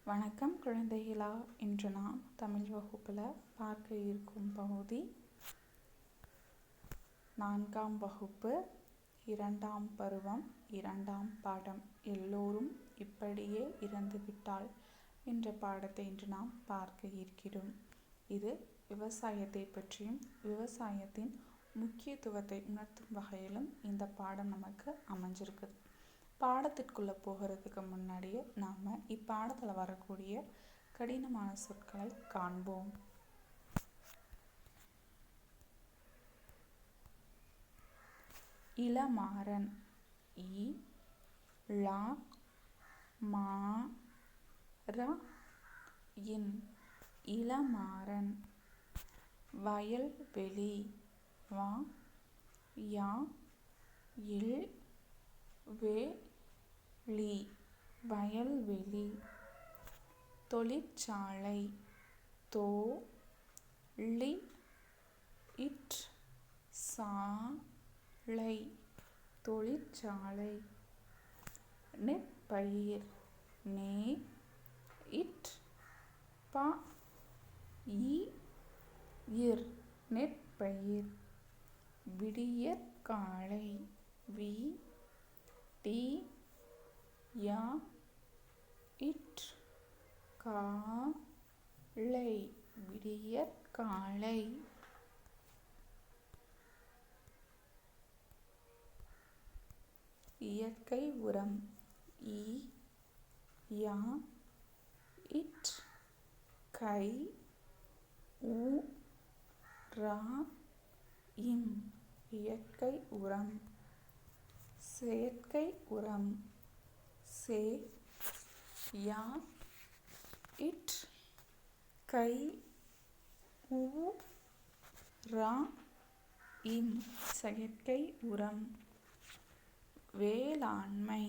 வணக்கம் குழந்தைகளா. இன்று நாம் தமிழ் வகுப்பில் பார்க்க இருக்கும் பகுதி 4ஆம் வகுப்பு 2ஆம் பருவம் 2ஆம் பாடம் எல்லோரும் இப்படியே இறந்துவிட்டால் என்ற பாடத்தை இன்று நாம் பார்க்க இருக்கிறோம். இது விவசாயத்தை பற்றியும் விவசாயத்தின் முக்கியத்துவத்தை உணர்த்தும் வகையிலும் இந்த பாடம் நமக்கு அமைஞ்சிருக்குது. பாடத்திற்குள்ளே போகிறதுக்கு முன்னாடியே நாம் இப்பாடத்தில் வரக்கூடிய கடினமான சொற்களை காண்போம். இளமாறன் இளமாறன். வயல்வெளி வயல்வெளி. தொழிற்சாலை தொழிற்சாலை. நெற்பயிர் நெற்பயிர். விடியற்காலை விடியற்காலை. இயற்கை உரம் இயற்கை உரம். செயற்கை உரம் செயற்கை உரம். வேளாண்மை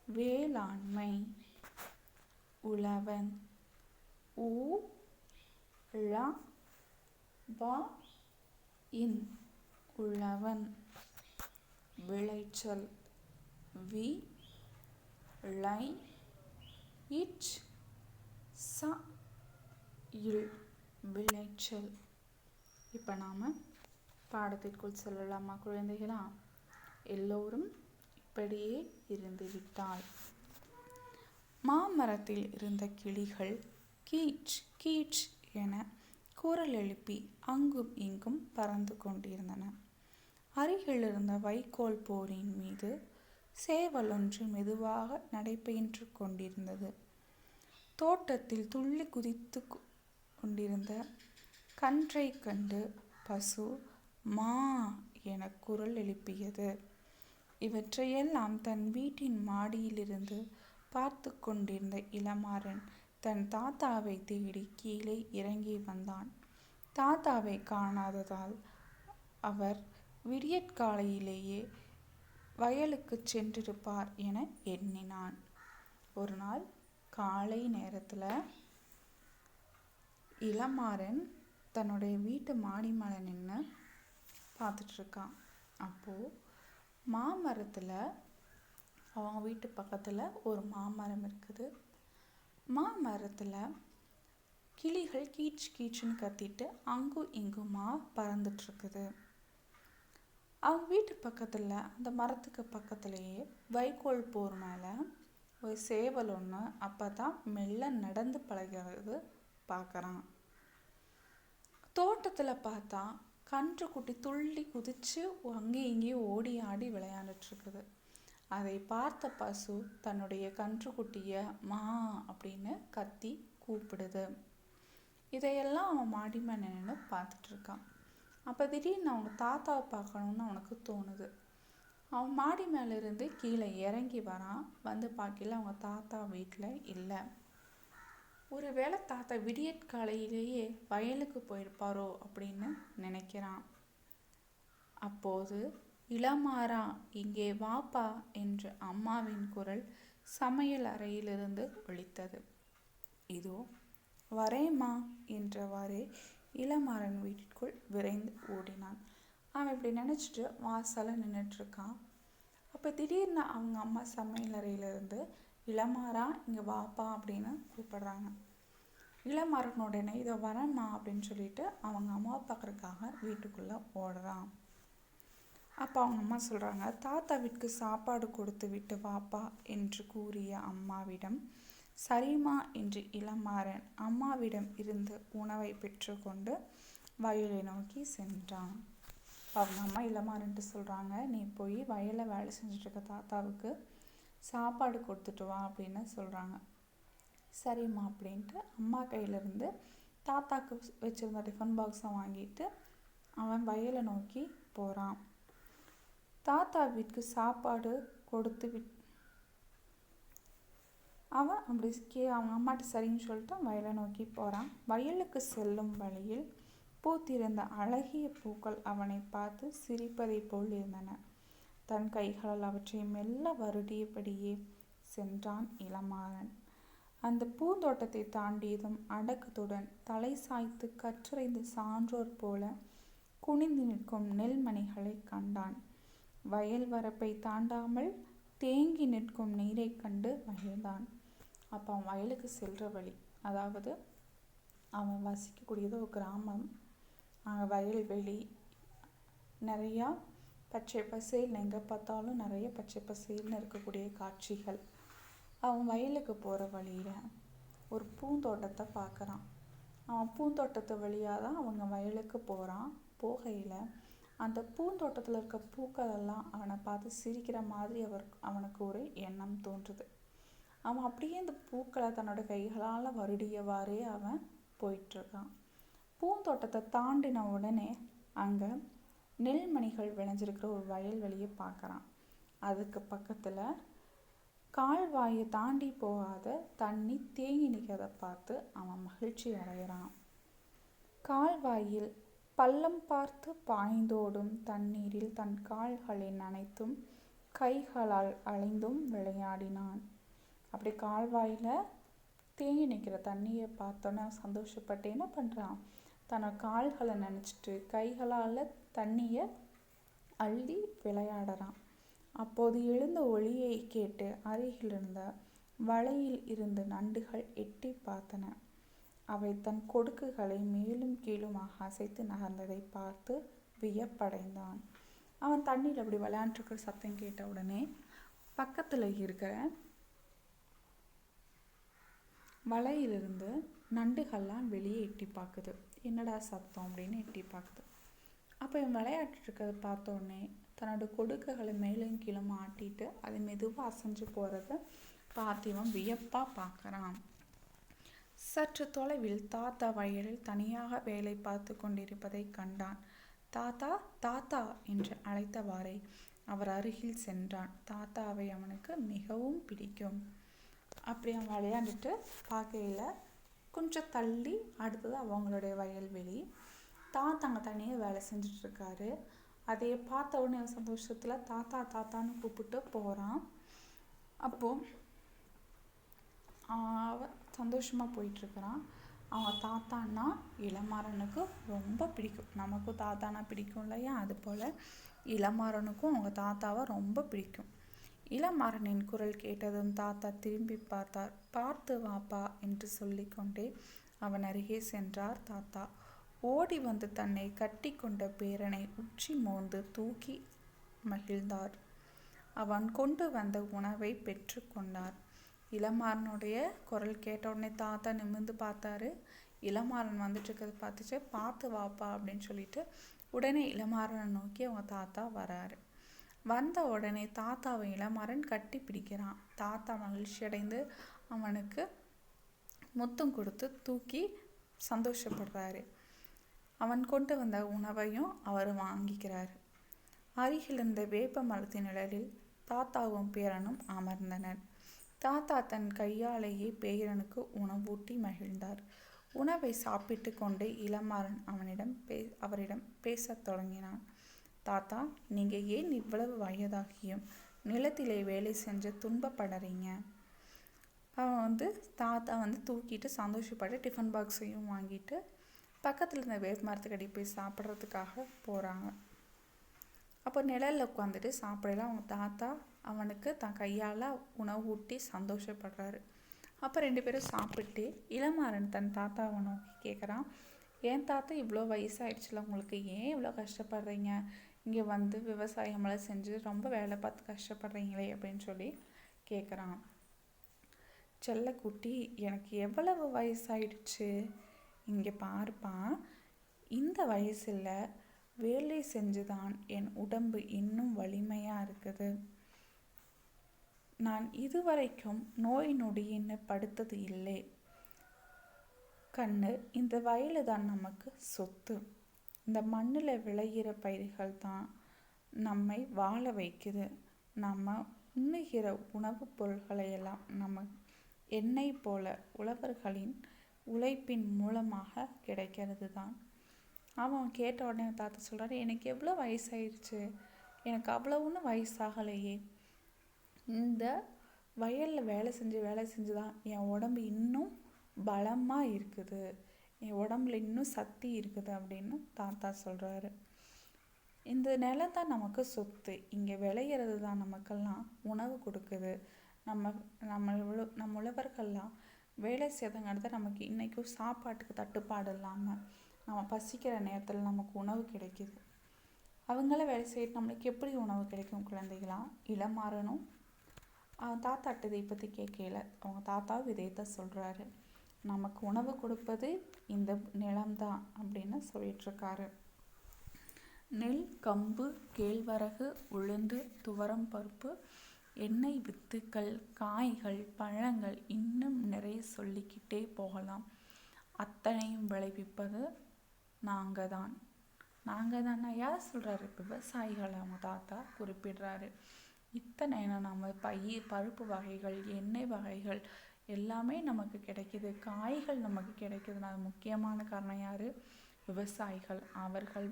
வேளாண்மை. உழவன் உழவன். விளைச்சல் விளைச்சல். இப்போ நாம் பாடத்திற்குள் செல்லலாமா குழந்தைகளா? எல்லோரும் இப்படியே இருந்துவிட்டால். மாமரத்தில் இருந்த கிளிகள் கீச் கீச் என குரல் எழுப்பி அங்கும் இங்கும் பறந்து கொண்டிருந்தன. அருகில் இருந்த வைக்கோல் போரின் மீது சேவல் ஒன்று மெதுவாக நடைபெற்று கொண்டிருந்தது. தோட்டத்தில் துள்ளி குதித்து கொண்டிருந்த கன்றை கண்டு பசு மா என குரல் எழுப்பியது. இவற்றையெல்லாம் தன் வீட்டின் மாடியிலிருந்து பார்த்து கொண்டிருந்த இளமாறன் தன் தாத்தாவை தேடி கீழே இறங்கி வந்தான். தாத்தாவை காணாததால் அவர் விடியற்காலையிலேயே வயலுக்கு சென்றிருப்பார் என எண்ணினான். ஒரு நாள் காலை நேரத்தில் இளமாறன் தன்னுடைய வீட்டு மாடி மேலே நின்று பார்த்துட்ருக்கான். அப்போது மாமரத்தில் அவங்க வீட்டு பக்கத்தில் ஒரு மாமரம் இருக்குது. மாமரத்தில் கிளிகள் கீச் கீச்சுன்னு கத்திட்டு அங்கும் இங்குமா பறந்துட்டுருக்குது. அவங்க வீட்டு பக்கத்தில் அந்த மரத்துக்கு பக்கத்துலேயே வைக்கோல் போர் மேலே ஒரு சேவல் ஒன்று அப்போ தான் மெல்ல நடந்து பழகிறது பார்க்குறான். தோட்டத்தில் பார்த்தா கன்று குட்டி துள்ளி குதித்து அங்கேயும் இங்கேயும் ஓடி ஆடி விளையாண்டுட்டுருக்குது. அதை பார்த்த பசு தன்னுடைய கன்றுக்குட்டியை மா அப்படின்னு கத்தி கூப்பிடுது. இதையெல்லாம் அவன் மாடி மேலே நின்று பார்த்துட்ருக்கான். அப்போ திடீர்னு அவங்க தாத்தாவை பார்க்கணுன்னு அவனுக்கு தோணுது. அவன் மாடி மேலேருந்து கீழே இறங்கி வரான். வந்து பார்க்கல அவங்க தாத்தா வீட்டில் இல்லை. ஒருவேளை தாத்தா விடியற்காலையிலேயே வயலுக்கு போயிருப்பாரோ அப்படின்னு நினைக்கிறான். அப்போது இளமாறா இங்கே வாப்பா என்று அம்மாவின் குரல் சமையல் அறையிலிருந்து ஒலித்தது. இதோ வரேம்மா என்றவாறே இளமாறன் வீட்டிற்குள் விரைந்து ஓடினான். அவன் இப்படி நினச்சிட்டு வாசலில் நின்றுட்டுருக்கான். இப்போ திடீர்னு அவங்க அம்மா சமையல் அறையிலேருந்து இளமாறா இங்கே வாப்பா அப்படின்னு கூப்பிடுறாங்க. இளமாறன் உடனே இதை வரேம்மா அப்படின்னு சொல்லிட்டு அவங்க அம்மாவை பார்க்குறதுக்காக வீட்டுக்குள்ளே ஓடுறான். அப்போ அவங்க அம்மா சொல்கிறாங்க, தாத்தா வீட்டுக்கு சாப்பாடு கொடுத்து விட்டு வாப்பா என்று கூறிய அம்மாவிடம் சரிம்மா என்று இளமாறன் அம்மாவிடம் இருந்து உணவை பெற்றுக்கொண்டு வயலை நோக்கி சென்றான். அவங்க அம்மா இளமாறன்ட்டு சொல்கிறாங்க, நீ போய் வயலில் வேலை செஞ்சுட்ருக்க தாத்தாவுக்கு சாப்பாடு கொடுத்துட்டு வா அப்படின்னு சொல்கிறாங்க. சரிம்மா அப்படின்ட்டு அம்மா கையிலேருந்து தாத்தாவுக்கு வச்சுருந்த டிஃபன் பாக்ஸை வாங்கிட்டு அவன் வயலை நோக்கி போகிறான். தாத்தா வீட்டுக்கு சாப்பாடு கொடுத்து அவன் அப்படி அவங்க அம்மாட்ட சரின்னு சொல்லிட்டு வயலை நோக்கி போகிறான். வயலுக்கு செல்லும் வழியில் பூத்திருந்த அழகிய பூக்கள் அவனை பார்த்து சிரிப்பதை போல் இருந்தன. தன் கைகளால் அவற்றை மெல்ல வருடியபடியே சென்றான் இளமாறன். அந்த பூந்தோட்டத்தை தாண்டியதும் அடக்கத்துடன் தலை சாய்த்து கற்றறிந்து சான்றோர் போல குனிந்து நிற்கும் நெல்மணிகளை கண்டான். வயல் வரப்பை தாண்டாமல் தேங்கி நிற்கும் நீரை கண்டு மகிழ்ந்தான். அப்போ அவன் வயலுக்கு செல்கிற வழி, அதாவது அவன் வசிக்கக்கூடியது ஒரு கிராமம். அங்கே வயல்வெளி நிறையா பச்சை பசேல்னு எங்கே பார்த்தாலும் நிறைய பச்சை பசேல்னு இருக்கக்கூடிய காட்சிகள். அவன் வயலுக்கு போகிற வழியில் ஒரு பூந்தோட்டத்தை பார்க்குறான். அவன் பூந்தோட்டத்து வழியாக தான் அவங்க வயலுக்கு போகிறான். போகையில் அந்த பூந்தோட்டத்தில் இருக்க பூக்களெல்லாம் அவனை பார்த்து சிரிக்கிற மாதிரி அவனுக்கு ஒரு எண்ணம் தோன்றுது. அவன் அப்படியே இந்த பூக்களை தன்னோட கைகளால் வருடியவாறே அவன் போயிட்டுருக்கான். பூந்தோட்டத்தை தாண்டின உடனே அங்கே நெல்மணிகள் விளைஞ்சிருக்கிற ஒரு வயல்வெளியை பார்க்குறான். அதுக்கு பக்கத்தில் கால்வாயை தாண்டி போகாத தண்ணி தேங்கி நிற்கிறத பார்த்து அவன் மகிழ்ச்சி அடைகிறான். கால்வாயில் பள்ளம் பார்த்து பாய்ந்தோடும் தண்ணீரில் தன் கால்களை நனைத்தும் கைகளால் அலைந்தும் விளையாடினான். அப்படி கால்வாயில் தேங்கி நிற்கிற தண்ணியை பார்த்தோன்னே சந்தோஷப்பட்டு என்ன பண்ணுறான், தன்னோட கால்களை நினச்சிட்டு கைகளால் தண்ணியை அள்ளி விளையாடுறான். அப்போது எழுந்த ஒளியை கேட்டு அருகில் இருந்த வலையில் இருந்து நண்டுகள் எட்டி பார்த்தன. அவை தன் கொடுக்குகளை மேலும் கீழுமாக அசைத்து நகர்ந்ததை பார்த்து வியப்படைந்தான். அவன் தண்ணியில் அப்படி விளையாண்டுருக்கிற சத்தம் கேட்ட உடனே பக்கத்தில் இருக்கிற வலையிலிருந்து நண்டுகள்லாம் வெளியே எட்டி பார்க்குது. என்னடா சத்தம் அப்படின்னு எட்டி பார்க்குது. அப்போ இவன் விளையாட்டுருக்கிறத பார்த்தோன்னே தன்னோட கொடுக்குகளை மேலும் கீழும் ஆட்டிட்டு அது மெதுவாக அசைஞ்சு போகிறத பார்த்து இவன் வியப்பாக பார்க்குறான். சற்று தொலைவில் தாத்தா வயலில் தனியாக வேலை பார்த்து கொண்டிருப்பதை கண்டான். தாத்தா தாத்தா என்று அழைத்தவாறே அவர் அருகில் சென்றான். தாத்தாவை அவனுக்கு மிகவும் பிடிக்கும். அப்படி அவன் விளையாண்டுட்டு பார்க்கையில் கொஞ்சம் தள்ளி அடுத்தது அவங்களுடைய வயல்வெளி. தாத்தா அங்கே தனியாக வேலை செஞ்சிட்ருக்காரு. அதை பார்த்த உடனே சந்தோஷத்தில் தாத்தா தாத்தான்னு கூப்பிட்டு போகிறான். அப்போது அவன் சந்தோஷமாக போயிட்டுருக்கிறான். அவன் தாத்தான்னா இளமாறனுக்கு ரொம்ப பிடிக்கும். நமக்கும் தாத்தானா பிடிக்கும் இல்லையா, அதுபோல் இளமாறனுக்கும் அவங்க தாத்தாவை ரொம்ப பிடிக்கும். இளமாறனின் குரல் கேட்டதும் தாத்தா திரும்பி பார்த்தார். பார்த்து வாப்பா என்று சொல்லிக்கொண்டே அவன் அருகே சென்றார் தாத்தா. ஓடி வந்து தன்னை கட்டி கொண்ட பேரனை உச்சி மோந்து தூக்கி மகிழ்ந்தார். அவன் கொண்டு வந்த உணவை பெற்று கொண்டார். இளமாறனுடைய குரல் கேட்ட உடனே தாத்தா நிமிர்ந்து பார்த்தாரு. இளமாறன் வந்துட்டு இருக்கிறத பார்த்துச்சு. பார்த்து வாப்பா அப்படின்னு சொல்லிட்டு உடனே இளமாறனை நோக்கி அவங்க தாத்தா வராரு. வந்த உடனே தாத்தாவை இளமாறன் கட்டி பிடிக்கிறான். தாத்தா மகிழ்ச்சி அடைந்து அவனுக்கு முத்தம் கொடுத்து தூக்கி சந்தோஷப்படுறாரு. அவன் கொண்டு வந்த உணவையும் அவர் வாங்கிக்கிறார். அருகில் இருந்த வேப்ப மரத்தின் நிழலில் தாத்தாவும் பேரனும் அமர்ந்தனர். தாத்தா தன் கையாலேயே பேரனுக்கு உணவூட்டி மகிழ்ந்தார். உணவை சாப்பிட்டு கொண்டே இளமாறன் அவரிடம் பேசத் தொடங்கினான். தாத்தா, நீங்கள் ஏன் இவ்வளவு வயதாகியும் நிலத்திலே வேலை செஞ்சு துன்பப்படுறீங்க? அவன் தாத்தா தூக்கிட்டு சந்தோஷப்பட்டு டிஃபன் பாக்ஸையும் வாங்கிட்டு பக்கத்தில் இருந்த வேப்ப மரத்துக்கடி போய் சாப்பிட்றதுக்காக போகிறாங்க. அப்போ நிழலில் உட்காந்துட்டு சாப்பிடலாம். அவங்க தாத்தா அவனுக்கு தன் கையால் உணவு ஊட்டி சந்தோஷப்படுறாரு. அப்போ 2 பேரும் சாப்பிட்டு இளமாறன் தன் தாத்தாவை நோக்கி கேட்குறான், என் தாத்தா இவ்வளோ வயசாகிடுச்சுல, உங்களுக்கு ஏன் இவ்வளோ கஷ்டப்படுறீங்க, இங்கே வந்து விவசாயமெல்லாம் செஞ்சு ரொம்ப வேலை பார்த்து கஷ்டப்படுறீங்களே அப்படின்னு சொல்லி கேட்குறான். செல்லக்குட்டி, எனக்கு எவ்வளவு வயசாயிடுச்சு, இங்கே பாருப்பா, இந்த வயசில் வேலை செஞ்சுதான் என் உடம்பு இன்னும் வலிமையாக இருக்குது. நான் இதுவரைக்கும் நோய் நொடின்னு படுத்தது இல்லை. கண்ணு, இந்த வயலு தான் நமக்கு சொத்து. இந்த மண்ணில் விளையிற பயிர்கள் தான் நம்மை வாழ வைக்குது. நம்ம உண்ணுகிற உணவுப் பொருள்களையெல்லாம் நம்ம எண்ணெய் போல உழவர்களின் உழைப்பின் மூலமாக கிடைக்கிறது தான். அவன் கேட்ட உடனே தாத்தா சொல்கிறாரு, எனக்கு எவ்வளோ வயசாயிருச்சு, எனக்கு அவ்வளோ ஒன்றும் வயசாகலையே, இந்த வயலில் வேலை செஞ்சு தான் என் உடம்பு இன்னும் பலமாக இருக்குது, என் உடம்புல இன்னும் சக்தி இருக்குது அப்படின்னு தாத்தா சொல்கிறாரு. இந்த நிலம் தான் நமக்கு சொத்து, இங்கே விளையிறது தான் நமக்கெல்லாம் உணவு கொடுக்குது. நம்ம உழவர்கள்லாம் வேலை செய்தங்கிறது நமக்கு இன்றைக்கும் சாப்பாட்டுக்கு தட்டுப்பாடு இல்லாமல் நம்ம பசிக்கிற நேரத்தில் நமக்கு உணவு கிடைக்கிது. அவங்கள வேலை செய்யிட்டு நம்மளுக்கு எப்படி உணவு கிடைக்கும் குழந்தைகளா? இளமாறனும் அவன் தாத்தாட்ட இதை பற்றி கேட்கல. அவங்க தாத்தாவும் இதைத்தான் சொல்கிறாரு, நமக்கு உணவு கொடுப்பது இந்த நிலம்தான் அப்படின்னு சொல்லிகிட்ருக்காரு. நெல், கம்பு, கேழ்வரகு, உளுந்து, துவரம் பருப்பு, எண்ணெய் வித்துக்கள், காய்கள், பழங்கள், இன்னும் நிறைய சொல்லிக்கிட்டே போகலாம். அத்தனையும் விளைவிப்பது நாங்கள் தான். யார் சொல்கிறாரு? விவசாயிகள். அவங்க தாத்தா குறிப்பிடுறாரு. இத்தனை நம்ம பருப்பு வகைகள், எண்ணெய் வகைகள் எல்லாமே நமக்கு கிடைக்கிது, காய்கள் நமக்கு கிடைக்கிதுன்னா அது முக்கியமான காரணம் யார்? விவசாயிகள். அவர்கள்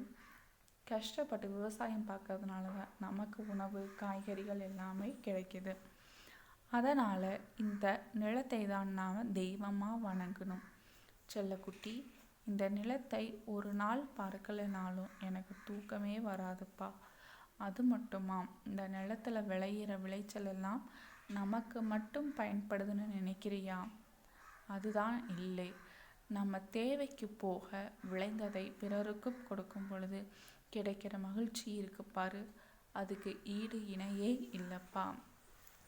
கஷ்டப்பட்டு விவசாயம் பார்க்கறதுனால தான் நமக்கு உணவு, காய்கறிகள் எல்லாமே கிடைக்கிது. அதனால் இந்த நிலத்தை தான் நாம் தெய்வமாக வணங்கணும். செல்லக்குட்டி, இந்த நிலத்தை ஒரு நாள் பார்க்கலைனாலும் எனக்கு தூக்கமே வராதுப்பா. அது மட்டுமா, இந்த நிலத்தில் விளையிற விளைச்சல் எல்லாம் நமக்கு மட்டும் பயன்படுதுன்னு நினைக்கிறியா? அதுதான் இல்லை. நம்ம தேவைக்கு போக விளைந்ததை பிறருக்கு கொடுக்கும் பொழுது கிடைக்கிற மகிழ்ச்சி இருக்கு பாரு, அதுக்கு ஈடு இணையே இல்லைப்பா.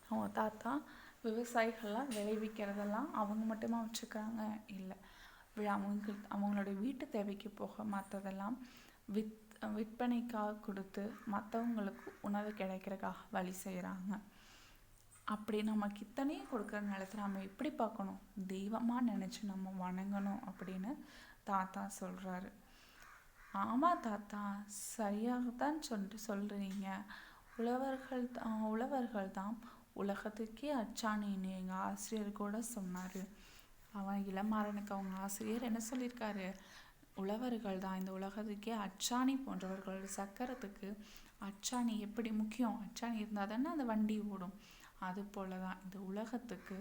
அவங்க தாத்தா விவசாயிகள்லாம் விளைவிக்கிறதெல்லாம் அவங்க மட்டுமா வச்சுக்கிறாங்க? இல்லை, அவங்களுடைய வீட்டு தேவைக்கு போக மற்றதெல்லாம் விற்பனைக்காக கொடுத்து மற்றவங்களுக்கு உணவு கிடைக்கிறதுக்காக வழி செய்கிறாங்க. அப்படி நமக்கு இத்தனையும் கொடுக்குற நிலத்தில் நம்ம எப்படி பார்க்கணும்? தெய்வமாக நினச்சி நம்ம வணங்கணும் அப்படின்னு தாத்தா சொல்கிறாரு. ஆமாம் தாத்தா, சரியாகத்தான் சொல்கிறீங்க. உழவர்கள் தான் உலகத்துக்கே அச்சாணின்னு எங்கள் ஆசிரியர் கூட சொன்னார். அவன் இளமாறனுக்கு அவங்க ஆசிரியர் என்ன சொல்லியிருக்காரு? உழவர்கள் தான் இந்த உலகத்துக்கே அச்சாணி போன்றவர்கள். சக்கரத்துக்கு அச்சாணி எப்படி முக்கியம்? அச்சாணி இருந்தால் தானே அந்த வண்டி ஓடும். அது போல தான் இந்த உலகத்துக்கு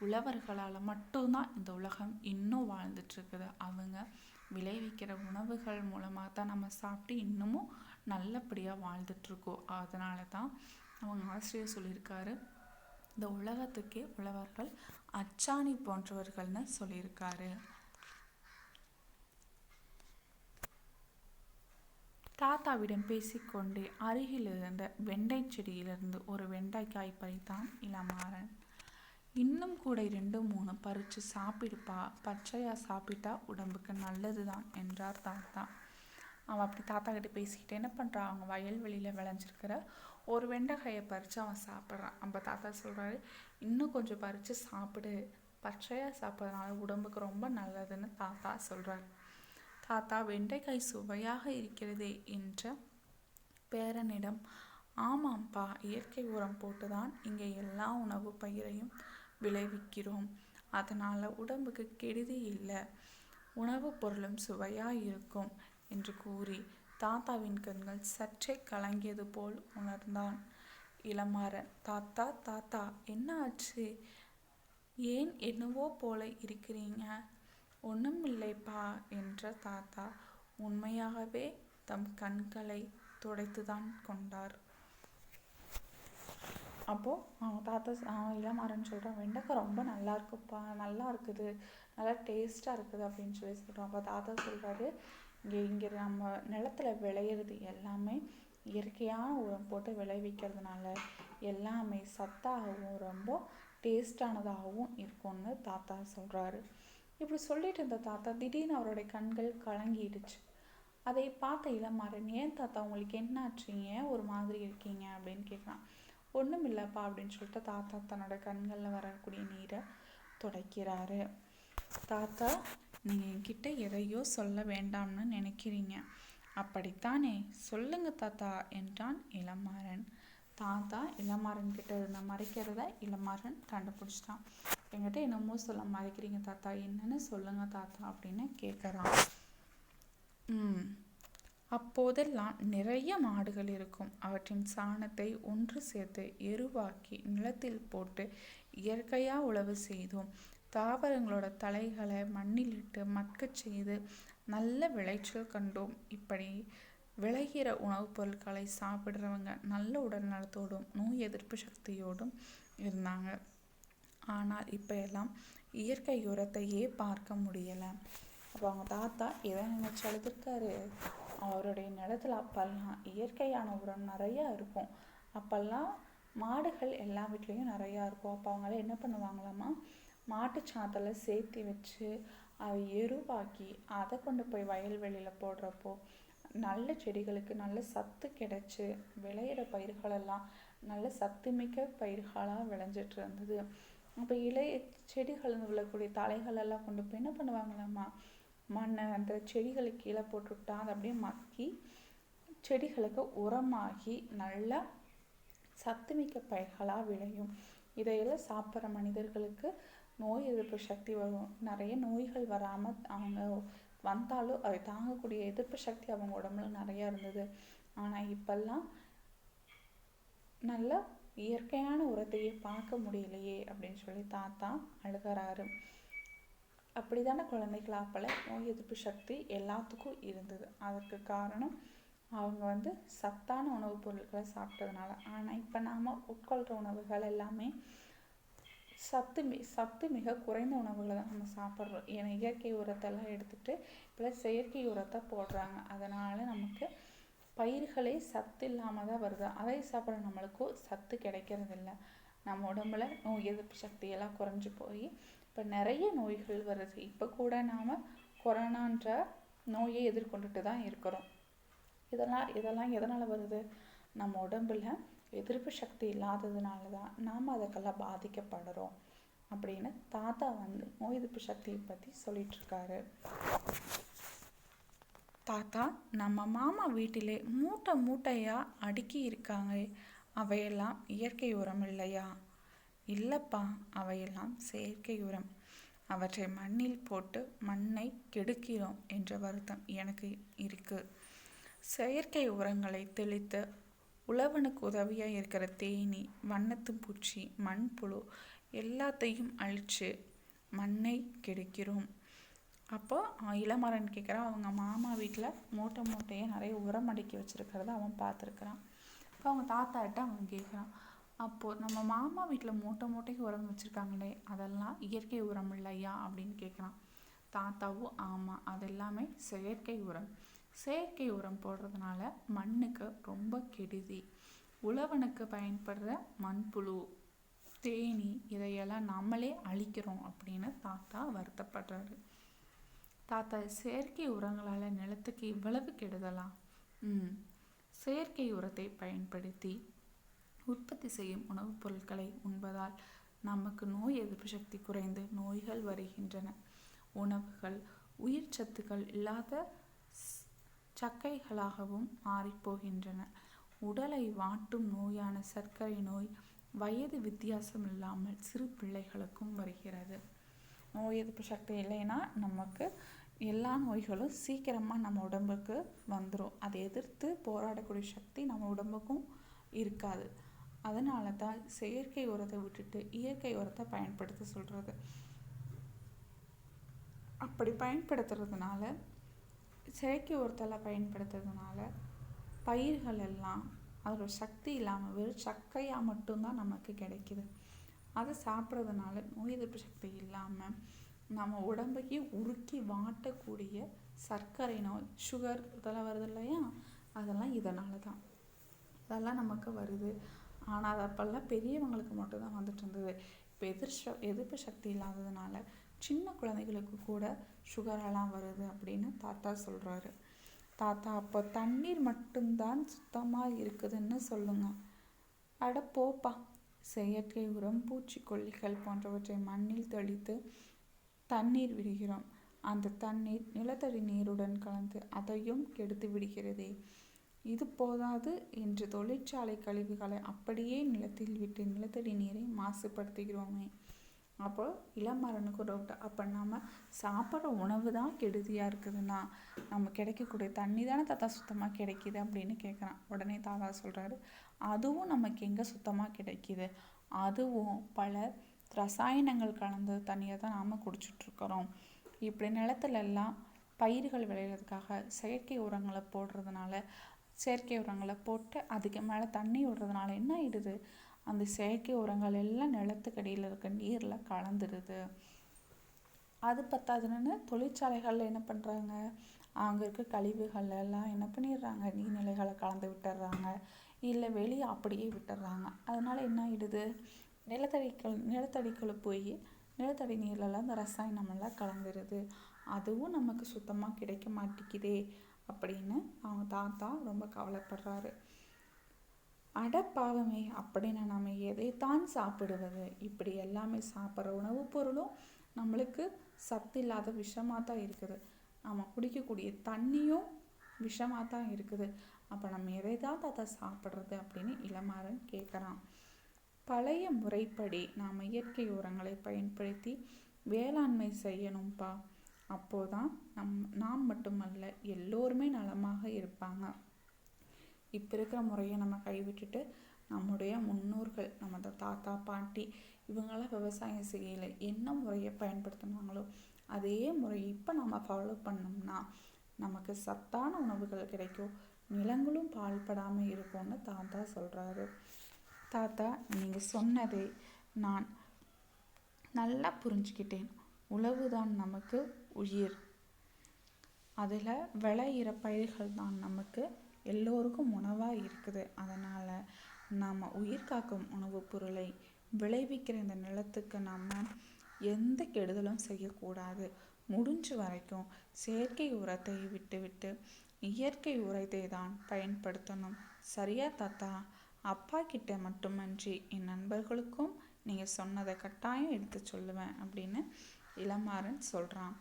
உழவர்களால் மட்டும்தான் இந்த உலகம் இன்னும் வாழ்ந்துட்டுருக்குது. அவங்க விளைவிக்கிற உணவுகள் மூலமாக தான் நம்ம சாப்பிட்டு இன்னமும் நல்லபடியாக வாழ்ந்துட்டுருக்கோம். அதனால தான் அவங்க ஆசிரியர் சொல்லியிருக்காரு, இந்த உலகத்துக்கே உழவர்கள் அச்சாணி போன்றவர்கள்னு சொல்லியிருக்காரு. தாத்தாவிடம் பேசிக்கொண்டே அருகில் இருந்த வெண்டை செடியிலிருந்து ஒரு வெண்டைக்காய் பறித்தான் இளமாறன். இன்னும் கூட 2-3 பறித்து சாப்பிடுப்பா, பச்சையாக சாப்பிட்டா உடம்புக்கு நல்லது தான் என்றார் தாத்தா. அவன் அப்படி தாத்தா கிட்ட பேசிக்கிட்டு என்ன பண்ணுறான்? அவங்க வயல்வெளியில் விளைஞ்சிருக்கிற ஒரு வெண்டைக்காயை பறித்து அவன் சாப்பிட்றான். நம்ம தாத்தா சொல்கிறாரு, இன்னும் கொஞ்சம் பறித்து சாப்பிடு, பச்சையாக சாப்பிட்றதுனால உடம்புக்கு ரொம்ப நல்லதுன்னு தாத்தா சொல்கிறார். தாத்தா, வெண்டைக்காய் சுவையாக இருக்கிறதே என்ற பேரனிடம், ஆமாம்ப்பா, இயற்கை உரம் போட்டு தான் இங்கே எல்லா உணவு பயிரையும் விளைவிக்கிறோம், அதனால் உடம்புக்கு கெடுதி இல்லை, உணவுப் பொருளும் சுவையாக இருக்கும் என்று கூறி தாத்தாவின் கண்கள் சற்றே கலங்கியது போல் உணர்ந்தான் இளமாறன். தாத்தா தாத்தா என்ன ஆச்சு? ஏன் என்னவோ போல இருக்கிறீங்க? ஒன்றும் இல்லைப்பா என்ற தாத்தா உண்மையாகவே தம் கண்களை துடைத்துதான் கொண்டார். அப்போது அவங்க தாத்தா இளமாறன் சொல்கிறான், வெண்டைக்காய் ரொம்ப நல்லா இருக்குப்பா, நல்லா இருக்குது, நல்லா டேஸ்ட்டாக இருக்குது அப்படின்னு சொல்கிறோம். அப்போ தாத்தா சொல்கிறாரு, இங்கே நம்ம நிலத்துல விளையிறது எல்லாமே இயற்கையான உரம் போட்டு விளைவிக்கிறதுனால எல்லாமே சத்தாகவும் ரொம்ப டேஸ்டானதாகவும் இருக்கும்னு தாத்தா சொல்கிறாரு. இப்படி சொல்லிட்டு இருந்த தாத்தா திடீர்னு அவருடைய கண்கள் கலங்கிடுச்சு. அதை பார்த்த இளமாறன், ஏன் தாத்தா உங்களுக்கு என்னாச்சு, ஏன் ஒரு மாதிரி இருக்கீங்க அப்படின்னு கேட்குறான். ஒன்றும் இல்லைப்பா அப்படின்னு சொல்லிட்டு தாத்தா தன்னோட கண்களில் வரக்கூடிய நீரை துடைக்கிறாரு. தாத்தா, நீங்கள் என்கிட்ட எதையோ சொல்ல வேண்டாம்னு நினைக்கிறீங்க, அப்படித்தானே? சொல்லுங்க தாத்தா என்றான் இளமாறன். தாத்தா இளமாறன் கிட்ட இருந்த மறைக்கிறத இளமாறன் கண்டுபிடிச்சிட்டான். என்கிட்ட என்னமோ சொல்ல மறைக்கிறீங்க தாத்தா, என்னன்னு சொல்லுங்க தாத்தா அப்படின்னு கேட்குறான். அப்போதெல்லாம் நிறைய மாடுகள் இருக்கும். அவற்றின் சாணத்தை ஒன்று சேர்த்து எருவாக்கி நிலத்தில் போட்டு இயற்கையாக உழவு செய்தோம். தாவரங்களோட தலைகளை மண்ணிலிட்டு மக்கச் செய்து நல்ல விளைச்சல் கண்டோம். இப்படி விளைகிற உணவுப் பொருட்களை சாப்பிட்றவங்க நல்ல உடல் நலத்தோடும் நோய் எதிர்ப்பு சக்தியோடும் இருந்தாங்க. ஆனால் இப்போ எல்லாம் இயற்கை உரத்தையே பார்க்க முடியலை. அப்போ அவங்க தாத்தா எதை நினைச்சு அழுதுருக்காரு, அவருடைய நிலத்துல அப்பெல்லாம் இயற்கையான உரம் நிறையா இருக்கும். அப்பெல்லாம் மாடுகள் எல்லா வீட்லேயும் நிறையா இருக்கும். அப்போ அவங்களாம் என்ன பண்ணுவாங்களாமா, மாட்டுச்சாணத்தில் சேர்த்து வச்சு அதை எருவாக்கி அதை கொண்டு போய் வயல்வெளியில் போடுறப்போ நல்ல செடிகளுக்கு நல்ல சத்து கிடைச்சி விளையிற பயிர்களெல்லாம் நல்ல சத்துமிக்க பயிர்களாக விளைஞ்சிட்டு இருந்தது. அப்போ இளைய செடிகள் விழக்கூடிய தலைகளெல்லாம் கொண்டு போய் என்ன பண்ணுவாங்களாம்மா, மண்ணை அந்த செடிகளுக்கு கீழே போட்டுவிட்டா அது அப்படியே மக்கி செடிகளுக்கு உரமாகி நல்ல சத்துமிக்க பயிர்களாக விளையும். இதையெல்லாம் சாப்பிட்ற மனிதர்களுக்கு நோய் எதிர்ப்பு சக்தி வரும். நிறைய நோய்கள் வராமல் அவங்க வந்தாலும் அதை தாங்கக்கூடிய எதிர்ப்பு சக்தி அவங்க உடம்புல நிறையா இருந்தது. ஆனால் இப்பெல்லாம் நல்ல இயற்கையான உரத்தையே பார்க்க முடியலையே அப்படின்னு சொல்லி தாத்தா அழுகிறாரு. அப்படிதானே குழந்தைகளா, அப்போல்லாம் நோய் எதிர்ப்பு சக்தி எல்லாத்துக்கும் இருந்தது. அதற்கு காரணம் அவங்க சத்தான உணவுப் பொருட்களை சாப்பிட்டதுனால. ஆனால் இப்போ நாம் உட்கொள்கிற உணவுகள் எல்லாமே சத்து மிக குறைந்த உணவுகளை தான் நம்ம சாப்பிட்றோம். ஏன்னா இயற்கை உரத்தெல்லாம் எடுத்துகிட்டு இப்போ செயற்கை உரத்தை போடுறாங்க. அதனால் நமக்கு பயிர்களே சத்து இல்லாமல் தான் வருது. அதை சாப்பிட்ற நம்மளுக்கும் சத்து கிடைக்கிறதில்ல. நம்ம உடம்புல நோய் எதிர்ப்பு சக்தியெல்லாம் குறைஞ்சி போய் இப்போ நிறைய நோய்கள் வருது. இப்போ கூட நாம் கொரோனான்ற நோயை எதிர்கொண்டுட்டு தான் இருக்கிறோம். இதெல்லாம் எதனால் வருது, நம்ம உடம்புல எதிர்ப்பு சக்தி இல்லாததுனால தான் நாம் அதுக்கெல்லாம் பாதிக்கப்படுறோம் அப்படின்னு தாத்தா நோய் எதிர்ப்பு சக்தியை பற்றி சொல்லிகிட்ருக்காரு. தாத்தா, நம்ம மாமா வீட்டிலே மூட்டை மூட்டையாக அடுக்கி இருக்காங்க, அவையெல்லாம் இயற்கை உரம் இல்லையா? இல்லைப்பா, அவையெல்லாம் செயற்கை உரம். அவற்றை மண்ணில் போட்டு மண்ணை கெடுக்கிறோம் என்ற வருத்தம் எனக்கு இருக்குது. செயற்கை உரங்களை தெளித்து உழவனுக்கு உதவியாக இருக்கிற தேனீ, வண்ணத்து பூச்சி, மண்புழு எல்லாத்தையும் அழித்து மண்ணை கெடுக்கிறோம். அப்போ இளமாறன் கேட்குறான், அவங்க மாமா வீட்டில் மூட்டை மூட்டையாக நிறைய உரம் அடுக்கி வச்சுருக்கிறத அவன் பார்த்துருக்குறான். அப்போ அவங்க தாத்தாட்ட அவன் கேட்குறான், அப்போது நம்ம மாமா வீட்டில் மூட்டை மூட்டைக்கு உரம் வச்சுருக்காங்களே, அதெல்லாம் இயற்கை உரம் இல்லையா அப்படின்னு கேட்குறான். தாத்தாவும் ஆமாம், அதெல்லாமே செயற்கை உரம். செயற்கை உரம் போடுறதுனால மண்ணுக்கு ரொம்ப கெடுதி. உழவனுக்கு பயன்படுற மண்புழு, தேனீ இதையெல்லாம் நம்மளே அழிக்கிறோம் அப்படின்னு தாத்தா வருத்தப்படுறாரு. தாத்தா, செயற்கை உரங்களால் நிலத்துக்கு இவ்வளவு கெடுதலா? செயற்கை உரத்தை பயன்படுத்தி உற்பத்தி செய்யும் உணவுப் பொருட்களை உண்பதால் நமக்கு நோய் எதிர்ப்பு சக்தி குறைந்து நோய்கள் வருகின்றன. உணவுகள் உயிர் சத்துக்கள் இல்லாத சக்கைகளாகவும் மாறிப்போகின்றன. உடலை வாட்டும் நோயான சர்க்கரை நோய் வயது வித்தியாசம் இல்லாமல் சிறு பிள்ளைகளுக்கும் வருகிறது. நோய் எதிர்ப்பு சக்தி இல்லைன்னா நமக்கு எல்லா நோய்களும் சீக்கிரமாக நம்ம உடம்புக்கு வந்துடும். அதை எதிர்த்து போராடக்கூடிய சக்தி நம்ம உடம்புக்கும் இருக்காது. அதனால தான் செயற்கை உரத்தை விட்டுட்டு இயற்கை உரத்தை பயன்படுத்த சொல்கிறது. அப்படி பயன்படுத்துறதுனால செயற்கை உரத்தெல்லாம் பயன்படுத்துறதுனால பயிர்கள் எல்லாம் அதோட சக்தி இல்லாமல் வெறும் சக்கையாக மட்டும்தான் நமக்கு கிடைக்குது. அதை சாப்பிட்றதுனால நோய் எதிர்ப்பு சக்தி இல்லாமல் நம்ம உடம்பையே உருக்கி வாட்டக்கூடிய சர்க்கரை நோய், சுகர் இதெல்லாம் வருது இல்லையா, அதெல்லாம் இதனால தான் அதெல்லாம் நமக்கு வருது. ஆனால் அது அப்போல்லாம் பெரியவங்களுக்கு மட்டும்தான் வந்துட்டு இருந்தது. இப்போ எதிர்ப்பு சக்தி இல்லாததுனால சின்ன குழந்தைகளுக்கு கூட சுகரெல்லாம் வருது அப்படின்னு தாத்தா சொல்கிறாரு. தாத்தா, அப்போ தண்ணீர் மட்டும்தான் சுத்தமாக இருக்குதுன்னு சொல்லுங்க. அட போப்பா, செயற்கை உரம், பூச்சிக்கொல்லிகள் போன்றவற்றை மண்ணில் தெளித்து தண்ணீர் விடுகிறோம். அந்த தண்ணீர் நிலத்தடி நீருடன் கலந்து அதையும் கெடுத்து விடுகிறதே. இது போதாது என்று தொழிற்சாலை கழிவுகளை அப்படியே நிலத்தில் விட்டு நிலத்தடி நீரை மாசுபடுத்துகிறோமே. அப்போ இளமரனுக்கு டவுட், அப்போ நம்ம சாப்பிட்ற உணவு தான் கெடுதியாக இருக்குதுன்னா நம்ம கிடைக்கக்கூடிய தண்ணி தானே தாத்தா சுத்தமாக கிடைக்கிது அப்படின்னு கேட்குறான். உடனே தாத்தா சொல்கிறாரு, அதுவும் நமக்கு எங்கே சுத்தமாக கிடைக்கிது, அதுவும் பல ரசாயனங்கள் கலந்த தண்ணியை தான் நாம் குடிச்சிட்ருக்கிறோம். இப்படி நிலத்துலலாம் பயிர்கள் விளையிறதுக்காக செயற்கை உரங்களை போடுறதுனால, செயற்கை உரங்களை போட்டு அதுக்கு மேலே தண்ணி விடுறதுனால என்ன ஆயிடுது, அந்த செயற்கை உரங்கள் எல்லாம் நிலத்துக்கடியில் இருக்க நீரில் கலந்துடுது. அது பத்தாதுன்னு தொழிற்சாலைகளில் என்ன பண்ணுறாங்க, அங்கே இருக்க கழிவுகள் எல்லாம் என்ன பண்ணிடுறாங்க, நீர்நிலைகளை கலந்து விட்டுடுறாங்க, இல்லை வெளியே அப்படியே விட்டுடுறாங்க. அதனால் என்ன ஆகிடுது, நிலத்தடிக்குள்ளே போய் நிலத்தடி நீர்லலாம் அந்த ரசாயனமெல்லாம் கலந்துடுது. அதுவும் நமக்கு சுத்தமாக கிடைக்க மாட்டேங்குதே அப்படின்னு அவங்க தாத்தா ரொம்ப கவலைப்படுறாரு. அடப்பாவமே, அப்படின்னு நம்ம எதைத்தான் சாப்பிடுவது, இப்படி எல்லாமே சாப்பிட்ற உணவுப் பொருளும் நம்மளுக்கு சத்து இல்லாத விஷமாக தான் இருக்குது. நம்ம குடிக்கக்கூடிய தண்ணியும் விஷமாக தான் இருக்குது. அப்போ நம்ம எதை தான் தாத்தா சாப்பிட்றது அப்படின்னு இளமாறன் கேட்குறான். பழைய முறைப்படி நாம் இயற்கை உரங்களை பயன்படுத்தி வேளாண்மை செய்யணும்ப்பா. அப்போதான் நாம் மட்டுமல்ல எல்லோருமே நலமாக இருப்பாங்க. இப்போ இருக்கிற முறையை நம்ம கைவிட்டுட்டு நம்முடைய முன்னோர்கள், நம்ம தாத்தா பாட்டி இவங்களாம் விவசாயம் செய்யலை, என்ன முறையை பயன்படுத்தினாங்களோ அதே முறையை இப்போ நம்ம ஃபாலோ பண்ணோம்னா நமக்கு சத்தான உணவுகள் கிடைக்கும், நிலங்களும் பாழ்படாமல் இருக்கும்னு தாத்தா சொல்கிறாரு. தாத்தா, நீங்கள் சொன்னதை நான் நல்லா புரிஞ்சுக்கிட்டேன். உழவுதான் நமக்கு உயிர், அதில் விளையிற பயிர்கள் தான் நமக்கு எல்லோருக்கும் உணவாக இருக்குது. அதனால் நம்ம உயிர் காக்கும் உணவுப் பொருளை விளைவிக்கிற இந்த நிலத்துக்கு நம்ம எந்த கெடுதலும் செய்யக்கூடாது. முடிஞ்ச வரைக்கும் செயற்கை உரத்தை விட்டு இயற்கை உரத்தை தான் பயன்படுத்தணும். சரியா தாத்தா? அப்பா கிட்ட மட்டுமன்றி என் நண்பர்களுக்கும் நீங்கள் சொன்னதை கட்டாயம் எடுத்து சொல்லுவேன் அப்படின்னு இளமாறன் சொல்கிறான்.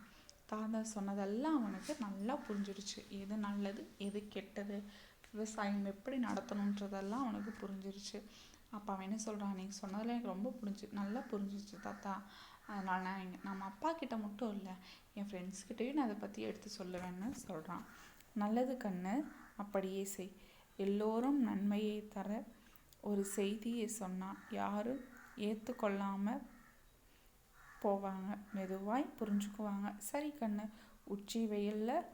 தாத்தா சொன்னதெல்லாம் அவனுக்கு நல்லா புரிஞ்சிருச்சு. எது நல்லது எது கெட்டது, விவசாயம் எப்படி நடத்தணுன்றதெல்லாம் அவனுக்கு புரிஞ்சிருச்சு. அப்போ அவன் என்ன சொல்கிறான், நீங்கள் சொன்னதில் எனக்கு ரொம்ப நல்லா புரிஞ்சிருச்சு தாத்தா. அதனால் நான் நம்ம அப்பா கிட்ட மட்டும் இல்லை, என் ஃப்ரெண்ட்ஸ்கிட்டையும் நான் அதை பற்றி எடுத்து சொல்லுவேன்னு சொல்கிறான். நல்லது கண்ணு, அப்படியே செய். எல்லோரும் நன்மையை தர ஒரு செய்தியை சொன்னால் யாரும் ஏற்றுக்கொள்ளாமல் போவாங்க, மெதுவாய் புரிஞ்சுக்குவாங்க. சரி கண்ணு, உச்சி வெயிலில்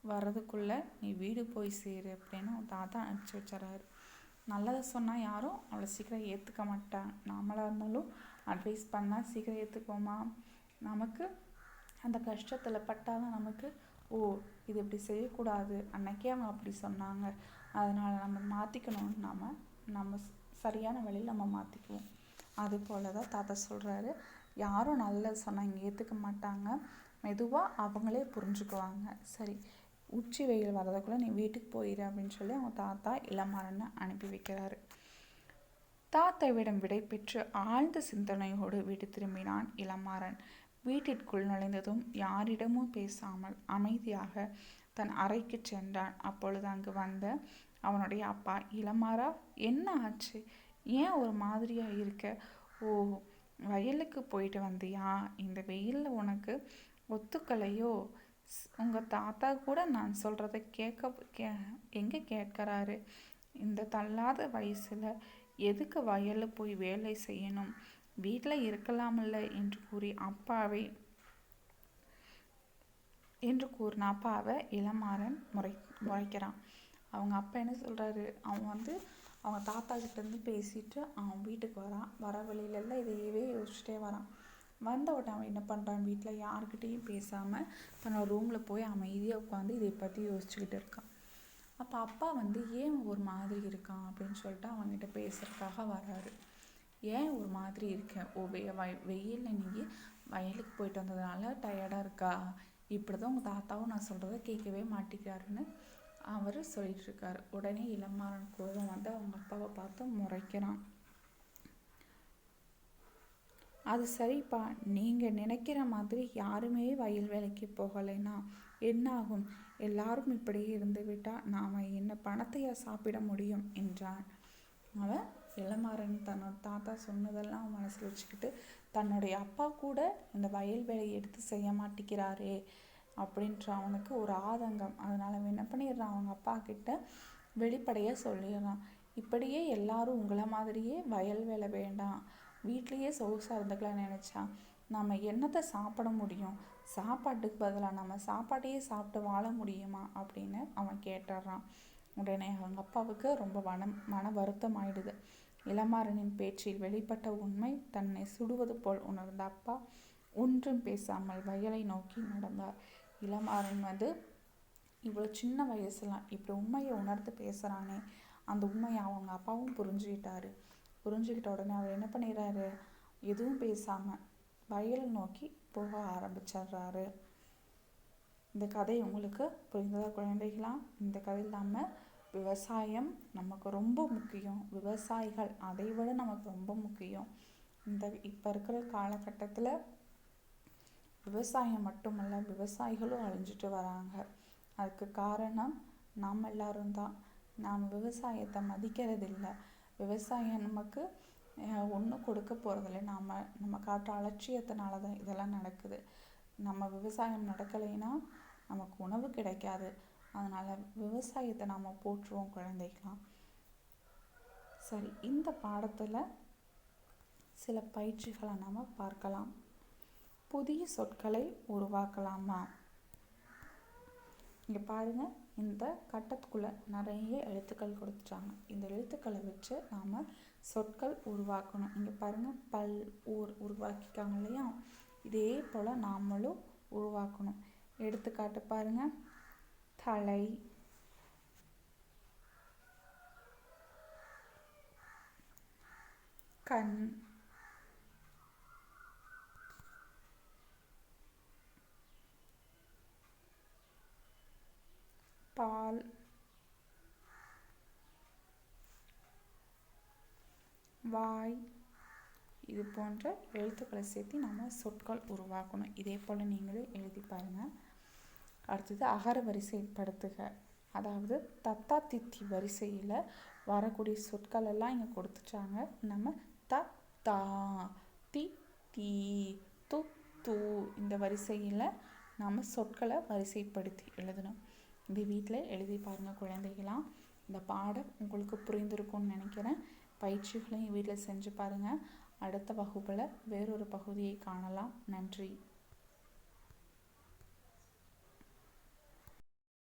வர்றதுக்குள்ளே நீ வீடு போய் சேரு அப்படின்னு தாத்தா அனுப்பிச்சி வச்சுறாரு. நல்லதை சொன்னால் யாரும் அவ்வளோ சீக்கிரம் ஏற்றுக்க மாட்டாங்க. நாமளாக இருந்தாலும் அட்வைஸ் பண்ணால் சீக்கிரம் ஏற்றுக்குவோமா? நமக்கு அந்த கஷ்டத்தில் பட்டாதான் நமக்கு, ஓ இது இப்படி செய்யக்கூடாது, அன்னைக்கே அவங்க அப்படி சொன்னாங்க, அதனால் நம்ம மாற்றிக்கணும்னு நம்ம சரியான வழியில் நம்ம மாற்றிக்குவோம். அது போல் தான் தாத்தா சொல்கிறாரு, யாரும் நல்லது சொன்னால் இங்கே ஏற்றுக்க மாட்டாங்க, மெதுவாக அவங்களே புரிஞ்சுக்குவாங்க. சரி, உச்சி வெயில் வர்றதுக்குள்ளே நீ வீட்டுக்கு போயிடு அப்படின்னு சொல்லி அவங்க தாத்தா இளமாறனை அனுப்பி வைக்கிறாரு. தாத்தாவிடம் விடை பெற்று ஆழ்ந்த சிந்தனையோடு வீடு திரும்பினான் இளமாறன். வீட்டிற்குள் நுழைந்ததும் யாரிடமும் பேசாமல் அமைதியாக தன் அறைக்கு சென்றான். அப்பொழுது அங்கு வந்த அவனுடைய அப்பா, இளமாறா, என்ன ஆச்சு, ஏன் ஒரு மாதிரியாக இருக்க? ஓ, வயலுக்கு போயிட்டு வந்தியா? இந்த வெயிலில் உனக்கு ஒத்துக்கலையோ? உங்கள் தாத்தா கூட நான் சொல்கிறத எங்கே கேட்குறாரு? இந்த தள்ளாத வயசில் எதுக்கு வயலில் போய் வேலை செய்யணும், வீட்டில் இருக்கலாமில்ல என்று கூறின அப்பாவை இளமாறன் முறைக்கிறான். அவங்க அப்பா என்ன சொல்கிறாரு, அவன் வந்து அவங்க தாத்தா கிட்டேருந்து பேசிட்டு அவன் வீட்டுக்கு வரான். வர வழியிலெல்லாம் இதையவே யோசிச்சுட்டே வரான். வந்த உடனே அவன் என்ன பண்ணுறான், வீட்டில் யாருக்கிட்டேயும் பேசாமல் தன்னோட ரூமில் போய் அமைதியாக உட்காந்து இதை பற்றி யோசிச்சுக்கிட்டு இருக்கான். அப்போ அப்பா வந்து ஏன் ஒரு மாதிரி இருக்கான் அப்படின்னு சொல்லிட்டு அவங்ககிட்ட பேசுகிறதுக்காக வராரு. ஏன் ஒரு மாதிரி இருக்கேன், வெயிலில் நீ வயலுக்கு போயிட்டு வந்ததுனால டயர்டாக இருக்கா, இப்படி தான் உங்கள் தாத்தாவும் நான் சொல்கிறத கேட்கவே மாட்டேங்கிறாருன்னு அவர் சொல்லிகிட்ருக்காரு. உடனே இளமாறன் கோபம் வந்து அவங்க அப்பாவை பார்த்து முறைக்கிறான். அது சரிப்பா, நீங்கள் நினைக்கிற மாதிரி யாருமே வயல் வேலைக்கு போகலைன்னா என்ன ஆகும், எல்லாரும் இப்படியே இருந்து விட்டால் நாம் என்ன பணத்தையா சாப்பிட முடியும் என்றான். அவன் இளமாறன் தன்னோட தாத்தா சொன்னதெல்லாம் மனசில் வச்சுக்கிட்டு தன்னுடைய அப்பா கூட இந்த வயல் வேலையை எடுத்து செய்ய மாட்டேங்கிறாரே அப்படின்ற அவனுக்கு ஒரு ஆதங்கம். அதனால் அவன் என்ன பண்ணிடுறான், அவங்க அப்பா கிட்ட வெளிப்படையாக சொல்லிடுறான், இப்படியே எல்லாரும் உங்களை மாதிரியே வயல் வேலை வேண்டாம், வீட்லேயே சொகுசாக இருந்துக்கலாம் நினச்சா நம்ம என்னத்தை சாப்பிட முடியும், சாப்பாட்டுக்கு பதிலாக நம்ம சாப்பாட்டையே சாப்பிட்டு வாழ முடியுமா அப்படின்னு அவன் கேட்டுடுறான். உடனே அவங்க அப்பாவுக்கு ரொம்ப மன வருத்தம் ஆயிடுது. இளமாறனின் பேச்சில் வெளிப்பட்ட உண்மை தன்னை சுடுவது போல் உணர்ந்த அப்பா ஒன்றும் பேசாமல் வயலை நோக்கி நடந்தார். இளமாறன் வந்து இவ்வளோ சின்ன வயசுலாம் இப்படி உண்மையை உணர்ந்து பேசுகிறானே, அந்த உண்மையை அவங்க அப்பாவும் புரிஞ்சுக்கிட்ட உடனே அவர் என்ன பண்ணிடுறாரு, எதுவும் பேசாமல் வயலை நோக்கி போக ஆரம்பிச்சிடுறாரு. இந்த கதை உங்களுக்கு புரிந்ததா குழந்தைகளா? இந்த கதையில் நம்ம விவசாயம் நமக்கு ரொம்ப முக்கியம், விவசாயிகள் அதை விட நமக்கு ரொம்ப முக்கியம். இப்போ இருக்கிற காலகட்டத்தில் விவசாயம் மட்டுமல்ல, விவசாயிகளும் அழிஞ்சிட்டு வராங்க. அதுக்கு காரணம் நாம் எல்லாரும் தான். நாம் விவசாயத்தை மதிக்கிறதில்லை. விவசாயம் நமக்கு ஒன்றும் கொடுக்க போகிறதில்ல. நம்ம காட்டுற அலட்சியத்தினால தான் இதெல்லாம் நடக்குது. நம்ம விவசாயம் நடக்கலைன்னா நமக்கு உணவு கிடைக்காது. அதனால் விவசாயத்தை நாம் போற்றுவோம் குழந்தைகளாம். சரி, இந்த பாடத்தில் சில பயிற்சிகளை நாம் பார்க்கலாம். புதிய சொற்களை உருவாக்கலாமா? இங்கே பாருங்கள், இந்த கட்டத்துக்குள்ளே நிறைய எழுத்துக்கள் கொடுத்துட்டாங்க. இந்த எழுத்துக்களை வச்சு நாம் சொற்கள் உருவாக்கணும். இங்கே பாருங்கள், பல், ஊர் உருவாக்கிக்காங்க இல்லையா? இதே போல் நாமளும் உருவாக்கணும். எடுத்துக்காட்டு பாருங்கள், தலை, கண், பால், வாய், இது போன்ற எழுத்துக்களை சேர்த்து நம்ம சொற்கள் உருவாக்கணும். இதே போல் நீங்களும் எழுதி பாருங்கள். அடுத்தது அகர வரிசைப்படுத்துக. அதாவது தத்தா தித்தி வரிசையில் வரக்கூடிய சொற்கள் எல்லாம் இங்கே கொடுத்துட்டாங்க. நம்ம த, தா, தி, தீ, து, தூ இந்த வரிசையில் நாம் சொற்களை வரிசைப்படுத்தி எழுதணும். இந்த வீட்டில் எழுதி பாருங்கள் குழந்தைகளாம். இந்த பாடம் உங்களுக்கு புரிந்திருக்கும்னு நினைக்கிறேன். பயிற்சிகளையும் வீட்டில் செஞ்சு பாருங்கள். அடுத்த வகுப்பில் வேறொரு பகுதியை காணலாம். நன்றி.